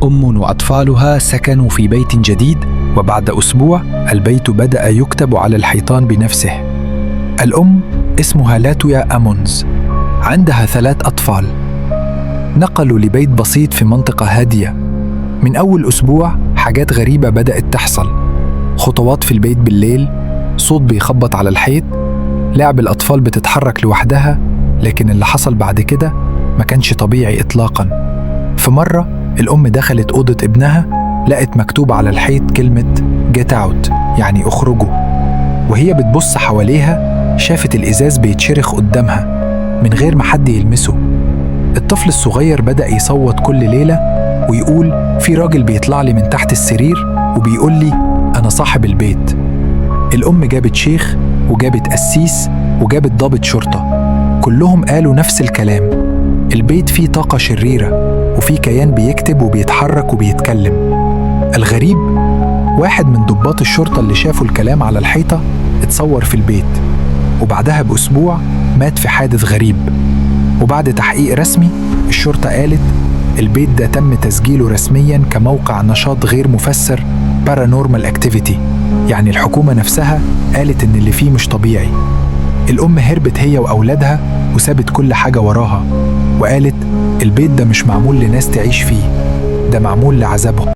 أم وأطفالها سكنوا في بيت جديد، وبعد أسبوع البيت بدأ يكتب على الحيطان بنفسه. الأم اسمها لاتويا آمونز، عندها 3 أطفال. نقلوا لبيت بسيط في منطقة هادية. من أول أسبوع حاجات غريبة بدأت تحصل: خطوات في البيت بالليل، صوت بيخبط على الحيط، لعب الأطفال بتتحرك لوحدها. لكن اللي حصل بعد كده ما كانش طبيعي إطلاقاً. في مرة الأم دخلت أوضة ابنها، لقت مكتوب على الحيط كلمة Get out، يعني اخرجوا. وهي بتبص حواليها شافت الإزاز بيتشرخ قدامها من غير ما حد يلمسه. الطفل الصغير بدأ يصوت كل ليلة ويقول في راجل بيطلع لي من تحت السرير وبيقول لي أنا صاحب البيت. الأم جابت شيخ وجابت قسيس وجابت ضابط شرطة، كلهم قالوا نفس الكلام: البيت فيه طاقة شريرة وفيه كيان بيكتب وبيتحرك وبيتكلم. الغريب، واحد من ضباط الشرطة اللي شافوا الكلام على الحيطة اتصور في البيت، وبعدها بأسبوع مات في حادث غريب. وبعد تحقيق رسمي الشرطة قالت البيت ده تم تسجيله رسمياً كموقع نشاط غير مفسر Paranormal Activity، يعني الحكومة نفسها قالت إن اللي فيه مش طبيعي. الأم هربت هي وأولادها وسابت كل حاجة وراها، وقالت البيت ده مش معمول لناس تعيش فيه، ده معمول لعذابهم.